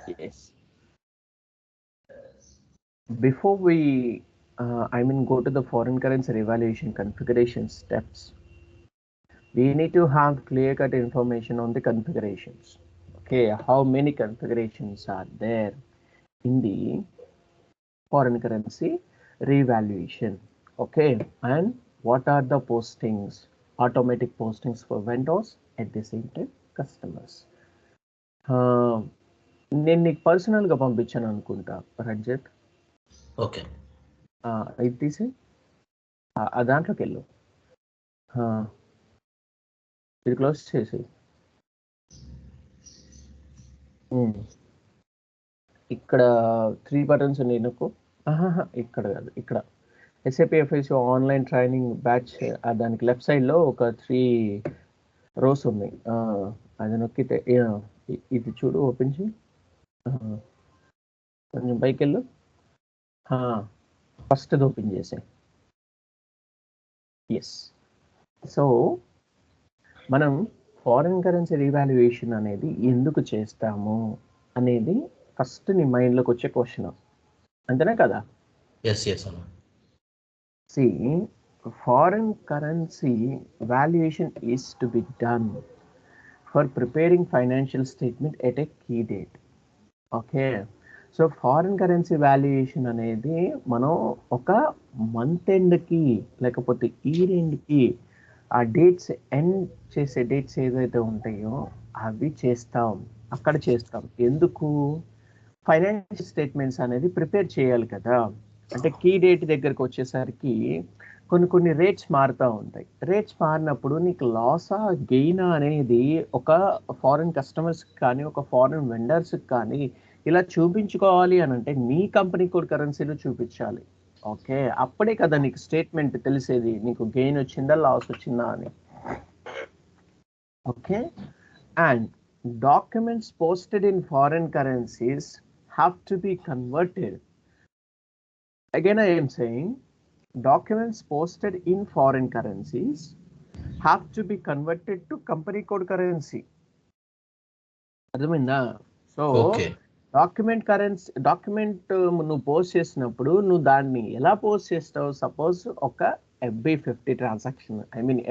Yes. Before we, go to the foreign currency revaluation configuration steps, we need to have clear-cut information on the configurations. Okay, how many configurations are there in the foreign currency revaluation? Okay, and what are the postings, automatic postings for vendors, at the same time customers? నేను నీకు పర్సనల్గా పంపించాను అనుకుంటా Ranjith. Okay, ఇది తీసి ఆ దాంట్లోకి వెళ్ళు, ఇది క్లోజ్ చేసి. ఇక్కడ 3 బటన్స్ ఉన్నాయి నాకు. ఇక్కడ కాదు, ఇక్కడ SAP FICO online training batch, దానికి లెఫ్ట్ సైడ్లో ఒక 3 రోస్ ఉన్నాయి. అది నొక్కితే ఇది చూడు, ఓపెన్ చేయి, కొంచెం పైకి వెళ్ళు, ఫస్ట్ది ఓపెన్ చేసాయి. ఎస్. సో మనం ఫారిన్ కరెన్సీ రీవాల్యుయేషన్ అనేది ఎందుకు చేస్తాము అనేది ఫస్ట్ నీ మైండ్లోకి వచ్చే క్వశ్చన్, అంతేనా కదా? See, foreign currency valuation is to be done for preparing financial statement at a key date. Okay, so foreign currency valuation అనేది మనం ఒక మంత్ ఎండ్కి లేకపోతే ఇయర్ ఎండ్కి ఆ డేట్స్ ఎండ్ చేసే డేట్స్ ఏదైతే ఉంటాయో అవి చేస్తాం, అక్కడ చేస్తాం. ఎందుకు? ఫైనాన్షియల్ స్టేట్మెంట్స్ అనేది ప్రిపేర్ చేయాలి కదా. అంటే కీ డేట్ దగ్గరకు వచ్చేసరికి కొన్ని రేట్స్ మారుతూ ఉంటాయి. రేట్స్ మారినప్పుడు నీకు లాసా గెయినా అనేది ఒక ఫారిన్ కస్టమర్స్కి కానీ ఒక ఫారిన్ వెండర్స్కి కానీ ఇలా చూపించుకోవాలి అని అంటే నీ కంపెనీ కోడ్ కరెన్సీలో చూపించాలి. ఓకే, అప్పుడే కదా నీకు స్టేట్మెంట్ తెలిసేది, నీకు గెయిన్ వచ్చిందా లాస్ వచ్చిందా అని. Okay, and documents posted in foreign currencies have to be converted. Again, I am saying documents posted in foreign currencies have to be converted to company code currency. అర్థమైందా? So document నువ్వు post చేసినప్పుడు నువ్వు దాన్ని ఎలా post చేస్తావు? Suppose ఒక FB50 transaction,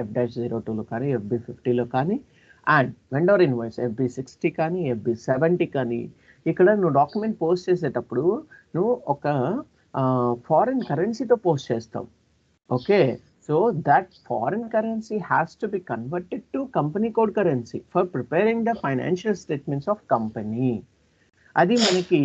F-02లో కానీ FB50లో కానీ, అండ్ వెండర్ ఇన్వాయిస్ FB60 కానీ FB70 కానీ, ఇక్కడ నువ్వు డాక్యుమెంట్ పోస్ట్ చేసేటప్పుడు నువ్వు ఒక ఫారిన్ కరెన్సీతో పోస్ట్ చేస్తాం. Okay, so that foreign currency has to be converted to company code currency for preparing the financial statements of company. అది మనకి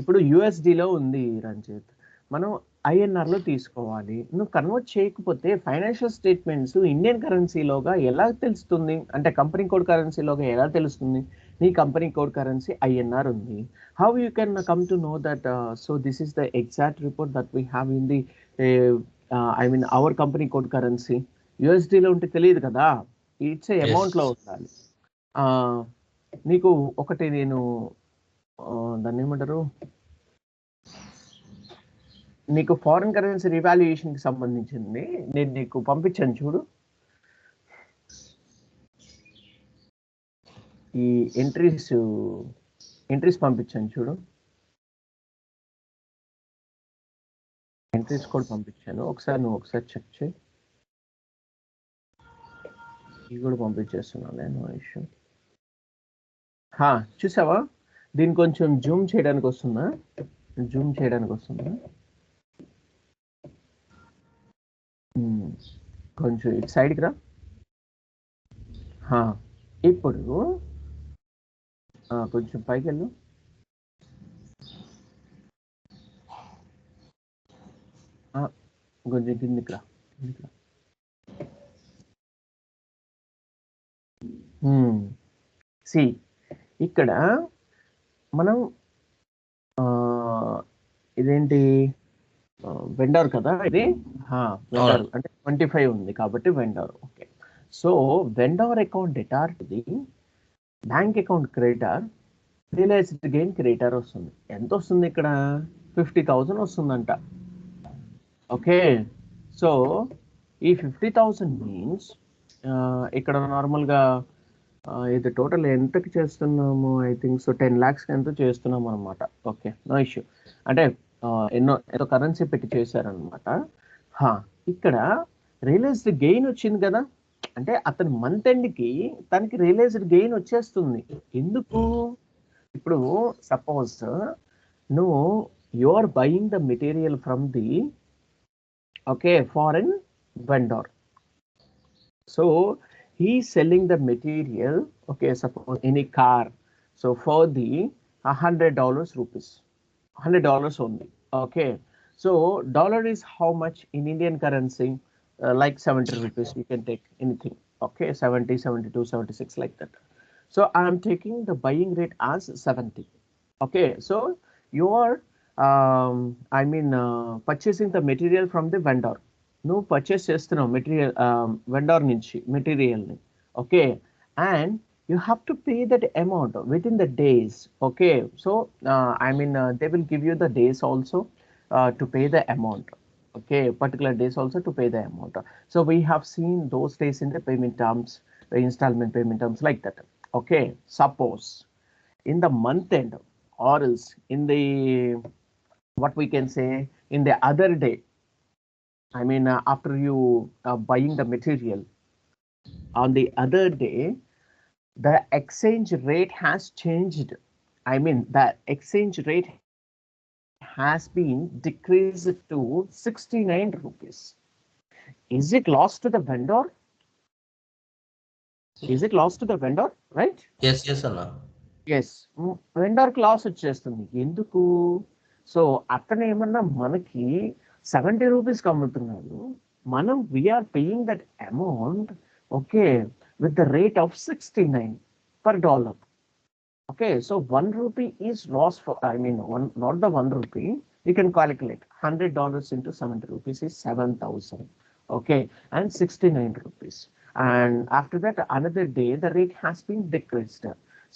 ఇప్పుడు USDలో ఉంది రంజిత్, మనం INRలో తీసుకోవాలి. నువ్వు కన్వర్ట్ చేయకపోతే ఫైనాన్షియల్ స్టేట్మెంట్స్ ఇండియన్ కరెన్సీలోగా ఎలా తెలుస్తుంది? అంటే కంపెనీ కోడ్ కరెన్సీలోగా ఎలా తెలుస్తుంది? నీ కంపెనీ కోడ్ కరెన్సీ INR ఉంది. How you can come to know that? So this is the exact report that we have in the our company code currency. USDలో ఉంటే తెలియదు కదా, ఇట్స్ అమౌంట్లో ఉండాలి. నీకు ఒకటి నేను దాన్ని ఏమంటారు, నీకు ఫారిన్ కరెన్సీ రివాల్యుయేషన్కి సంబంధించింది నేను నీకు పంపించాను చూడు. ఈ ఎంట్రీస్ పంపించాను చూడు, ఎంట్రీస్ కూడా పంపించాను. నువ్వు ఒకసారి చెక్ చేయి. ఇవి కూడా పంపించేస్తున్నాను నేను, ఇష్యూ. చూసావా? దీన్ని కొంచెం జూమ్ చేయడానికి వస్తుందా? కొంచెం ఇటు సైడ్కి రా. ఇప్పుడు కొంచెం పైకి వెళ్ళు. కొంచెం కిందికి రా. సి, ఇక్కడ మనం ఇదేంటి వెండర్ కదా, ఇది వెండర్ అంటే 25 ఉంది కాబట్టి vendor. Okay, so vendor account debtor to the bank account creditor, realised gain creditor వస్తుంది. ఎంత వస్తుంది ఇక్కడ? 50,000 వస్తుందంట. ఓకే, సో ఈ 50,000 మీన్స్ ఇక్కడ నార్మల్గా ఇది టోటల్ ఎంతకి చేస్తున్నాము? ఐ థింక్ సో 10 lakhs ఎంతో చేస్తున్నాము అనమాట. Okay, no issue. అంటే ఎంతో కరెన్సీ పెట్టి చేశారనమాట. ఇక్కడ రియలైజ్డ్ గెయిన్ వచ్చింది కదా, అంటే అతని మంత్ ఎండ్కి తనకి రియలైజ్డ్ గెయిన్ వచ్చేస్తుంది. ఎందుకు? ఇప్పుడు సపోజ్ నువ్వు you are buying the material from the foreign vendor. So he's selling the material, suppose any car, so for the $100 rupees, $100 only. So dollar is how much in Indian currency? Like 70 rupees, you can take anything. 70, 72, 76, like that. So I am taking the buying rate as 70. So you are purchasing the material from the vendor. నువ్వు purchase చేస్తున్నావు material vendor నుంచి మెటీరియల్ని. And you have to pay that amount with in the days. So they will give you the days also to pay the amount. Particular days also to pay the amount. So we have seen those days in the payment terms, the installment payment terms, like that. Suppose in the month end, or else in the, what we can say, in the other day, after you buying the material, on the other day the exchange rate has changed. The exchange rate has been decreased to 69 rupees. Is it lost to the vendor? Is it lost to the vendor, right? Yes, Anna. Yes, vendor కి loss వచ్చేస్తుంది. ఎందుకు? So అతను ఏమన్నా మనకి 70 రూపీస్కి అమ్ముతున్నాడు, మనం we are paying that amount with the rate of 69 per dollar. So 1 rupee is loss for, not the 1 rupee, you can calculate $100 into 70 rupees is 7,000. And 69 rupees. And after that, another day, the rate has been decreased.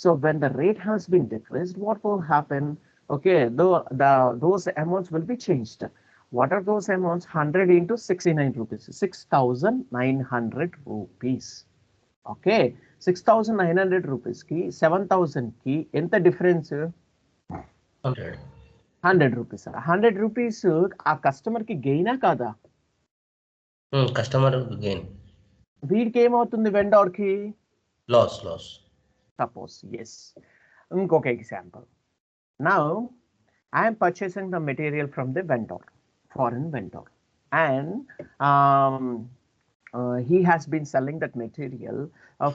So when the rate has been decreased, what will happen? Those amounts will be changed. What are those amounts? 100 into 69 rupees, 6,900 rupees. 6,900 rupees ki 7,000 ki enta difference? 100 rupees. 100 rupees ఆ customer కి గెయినా కాదా? Customer gain. వీడికి ఏమవుతుంది? Vendor కి loss. Suppose ఇంకొక example. Now I am purchasing the material from the vendor, foreign vendor, and he has been selling that material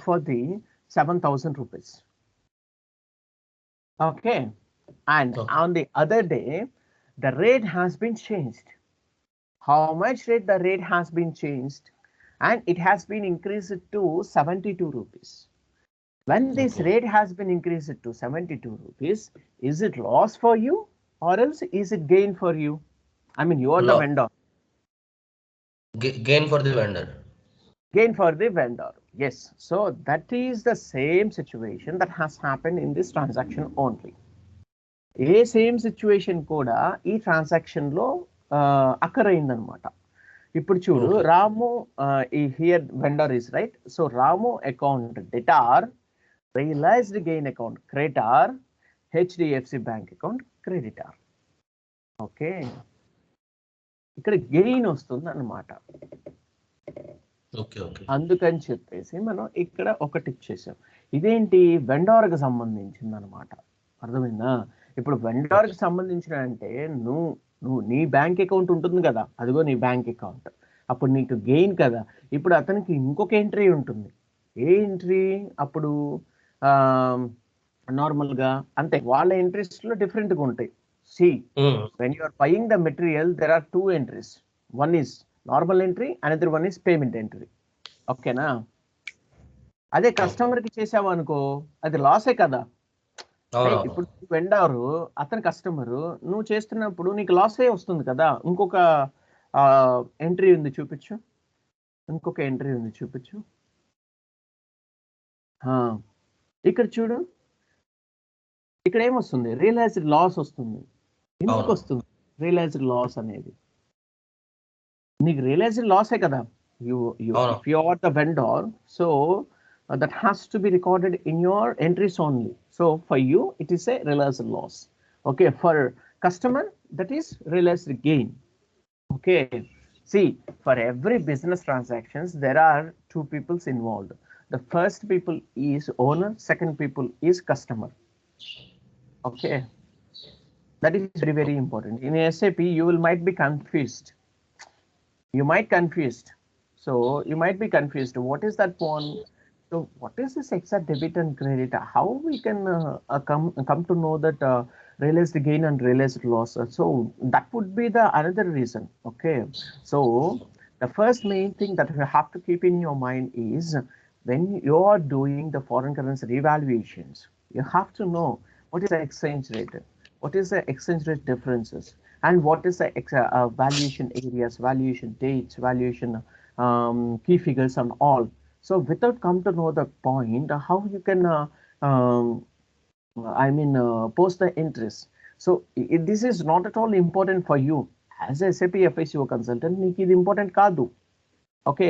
for the 7,000 rupees. And on the other day, the rate has been changed. How much rate? The rate has been changed and it has been increased to 72 rupees. When this rate has been increased to 72 rupees, is it loss for you or else is it gain for you? You are the vendor. Gain for the vendor. Gain for the vendor. Yes. So that is the same situation that has happened in this transaction only. ఏ same situation కూడా ఈ transaction లో occur అయిందనమాట. ఇప్పుడు చూడు, Ramu here vendor is right. So Ramu account debtor, realised gain account creditor, HDFC bank account creditor. ఇక్కడ gain వస్తుంది అన్నమాట. అందుకని చెప్పేసి మనం ఇక్కడ ఒక టిక్ చేసాం. ఇదేంటి? వెండర్కి సంబంధించింది అనమాట. అర్థమైందా? ఇప్పుడు వెండర్కి సంబంధించిన అంటే నువ్వు నీ బ్యాంక్ అకౌంట్ ఉంటుంది కదా, అదిగో నీ బ్యాంక్ అకౌంట్, అప్పుడు నీకు గెయిన్ కదా. ఇప్పుడు అతనికి ఇంకొక ఎంట్రీ ఉంటుంది. ఏ ఎంట్రీ? అప్పుడు నార్మల్గా అంతే, వాళ్ళ ఇంట్రెస్ట్లో డిఫరెంట్గా ఉంటాయి. See, when you are buying the material, there are two entries. One is normal entry, another one is payment entry. ఓకేనా? అదే కస్టమర్ కి చేసావు అనుకో, అది లాసే కదా. ఇప్పుడు వెండరు, అతని కస్టమరు, నువ్వు చేస్తున్నప్పుడు నీకు లాసే వస్తుంది కదా. ఇంకొక ఎంట్రీ ఉంది, చూపించు. ఇంకొక ఎంట్రీ ఉంది, చూపించు. ఇక్కడ చూడు, ఇక్కడ ఏమొస్తుంది? రియలైజ్డ్ లాస్ వస్తుంది. ఎందుకు వస్తుంది రియలైజ్డ్ లాస్ అనేది? నీకు రియలైజ్డ్ లాసే కదా. If you are the vendor, so that has to be recorded in your entries only. So for you it is a realized loss. Okay, for customer that is realized gain. Okay, see, for every business transactions there are two peoples involved. The first people is owner, second people is customer. Okay, that is very very important. In SAP you will might be confused, you might confused. So you might be confused. What is that one? So what is this exact debit and credit? How we can come to know that realized gain and realized loss? So that would be the another reason. Okay. So the first main thing that you have to keep in your mind is when you are doing the foreign currency revaluations, you have to know what is the exchange rate, what is the exchange rate differences, and what is the valuation areas, valuation dates, valuation key figures and all. So without come to know the point, how you can um, post the interest. So this is not at all important for you as a SAP FICO consultant. Niki ఇది important కాదు. Okay,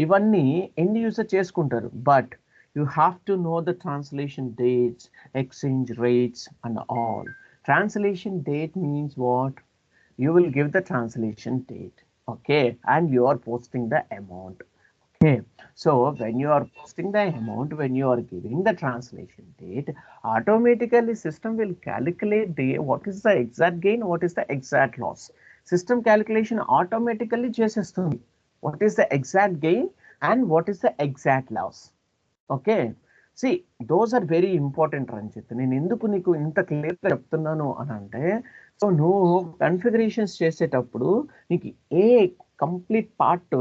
ఇవన్నీ end user చేసుకుంటారు, but you have to know the translation dates, exchange rates and all. Translation date means what? You will give the translation date, okay, and you are posting the amount. Okay, so when you are posting the amount, when you are giving the translation date, automatically system will calculate the what is the exact gain, what is the exact loss. System calculation automatically చేసేస్తుంది what is the exact gain and what is the exact loss. Okay, see those are very important Ranjit. నేను ఎందుకు నీకు ఇంత క్లియర్గా చెప్తున్నాను అని అంటే, so నువ్వు కన్ఫిగరేషన్స్ చేసేటప్పుడు నీకు ఏ కంప్లీట్ పార్ట్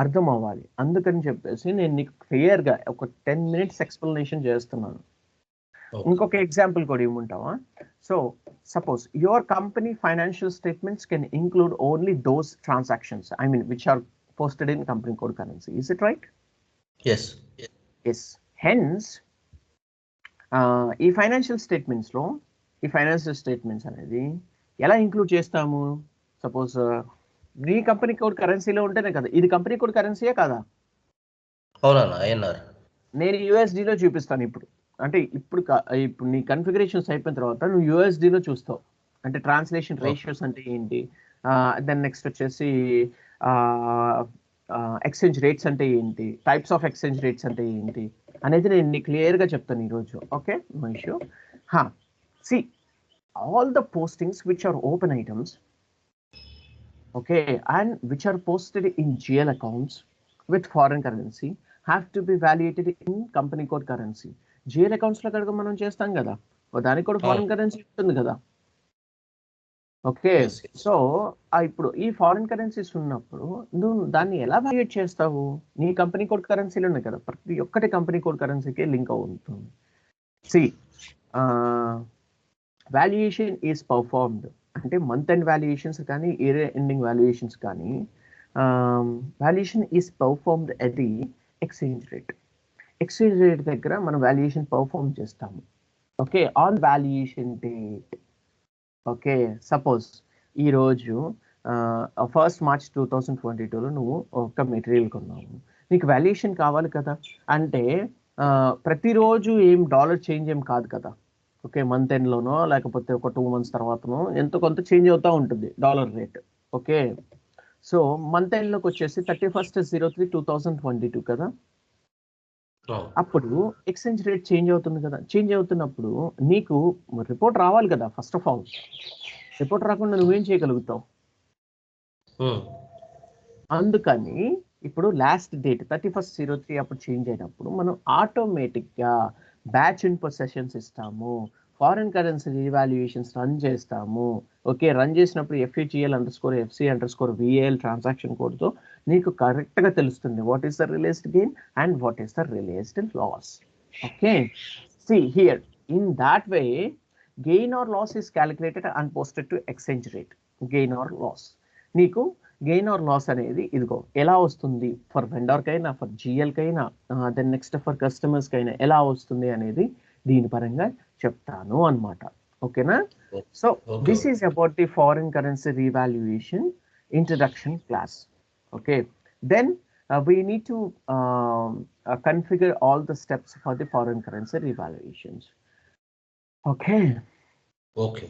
అర్థం అవ్వాలి. అందుకని చెప్పేసి నేను నీకు క్లియర్గా ఒక 10 minutes ఎక్స్ప్లెనేషన్ చేస్తున్నాను. ఇంకొక ఎగ్జాంపుల్ కూడా ఇవ్వమంటావా? So suppose your company financial statements can include only those transactions, I mean which are posted in company code currency. Is it right? Yes. Yes. Hence, ఈ ఫైనాన్షియల్ స్టేట్మెంట్స్లో ఈ ఫైనాన్షియల్ స్టేట్మెంట్స్ అనేది ఎలా include చేస్తాము? Suppose నీ company code కరెన్సీలో ఉంటేనే కదా, ఇది కంపెనీ కోడ్ కరెన్సీయే కదా? అవునన్నా, ఐఎన్ఆర్. నేను యూఎస్డీలో చూపిస్తాను ఇప్పుడు. అంటే ఇప్పుడు నీ కన్ఫిగరేషన్స్ అయిపోయిన తర్వాత నువ్వు యూఎస్డీలో చూస్తావు. అంటే ట్రాన్స్లేషన్ రేషియోస్ అంటే ఏంటి, దెన్ నెక్స్ట్ వచ్చేసి ఎక్స్చేంజ్ రేట్స్ అంటే ఏంటి, టైప్స్ ఆఫ్ ఎక్స్చేంజ్ రేట్స్ అంటే ఏంటి అనేది నేను నీకు క్లియర్గా చెప్తాను ఈరోజు. Okay, no issue. See all the postings which are open items, okay, and which are posted in GL accounts with foreign currency have to be valuated in company code currency. GL అకౌంట్స్లో కనుక మనం చేస్తాం కదా, దానికి కూడా foreign currency ఉంటుంది కదా. Okay, so ఇప్పుడు ఈ ఫారిన్ కరెన్సీస్ ఉన్నప్పుడు నువ్వు దాన్ని ఎలా వాల్యుయేట్ చేస్తావు? నీ కంపెనీ కోడ్ కరెన్సీలోనే కదా, ప్రతి ఒక్కటి కంపెనీ కోడ్ కరెన్సీకే లింక్ అవుతుంది. సి వాల్యుయేషన్ ఈజ్ పర్ఫార్మ్డ్ అంటే మంత్ ఎండ్ వాల్యుయేషన్స్ కానీ ఇయర్ ఎండింగ్ వాల్యుయేషన్స్ కానీ valuation is performed at the exchange rate. Exchange rate దగ్గర మనం వాల్యుయేషన్ పర్ఫార్మ్ చేస్తాము. Okay, on valuation date. Okay, suppose ఈరోజు 1st March 2022లో నువ్వు ఒక మెటీరియల్ కొన్నావు, నీకు వాల్యుయేషన్ కావాలి కదా. అంటే ప్రతిరోజు ఏం డాలర్ చేంజ్ ఏం కాదు కదా. ఓకే, మంత్ ఎండ్లోనో లేకపోతే ఒక 2 months తర్వాతనో ఎంతో కొంత చేంజ్ అవుతూ ఉంటుంది dollar rate. Okay, so month ఎండ్లోకి వచ్చేసి 31/03/2022 కదా. అప్పుడు ఎక్స్చేంజ్ రేట్ చేంజ్ అవుతుంది కదా. చేంజ్ అవుతున్నప్పుడు నీకు రిపోర్ట్ రావాలి కదా. ఫస్ట్ ఆఫ్ ఆల్ రిపోర్ట్ రాకుండా నువ్వేం చేయగలుగుతావు? అందుకని ఇప్పుడు లాస్ట్ డేట్ 31/03 అప్పుడు చేంజ్ అయినప్పుడు మనం ఆటోమేటిక్గా బ్యాచ్ ఇన్ పొసెషన్స్ ఇస్తాము, ఫారిన్ కరెన్సీ రివాల్యుయేషన్స్ రన్ చేస్తాము. ఓకే, రన్ చేసినప్పుడు FAGL_FC_VAL ట్రాన్సాక్షన్ కోడ్తో నీకు కరెక్ట్గా తెలుస్తుంది what is the released gain and what is the released loss. Okay, see here in that way gain or loss is calculated and posted to exchange rate. Gain or loss, నీకు gain or loss అనేది ఇదిగో ఎలా వస్తుంది, for వెండర్కైనా for జిఎల్కైనా then next for కస్టమర్స్కైనా ఎలా వస్తుంది అనేది దీని పరంగా చెప్తాను అన్నమాట. ఓకేనా? So this is about the foreign currency revaluation introduction class. Okay, then we need to configure all the steps for the foreign currency revaluations. Okay. Okay.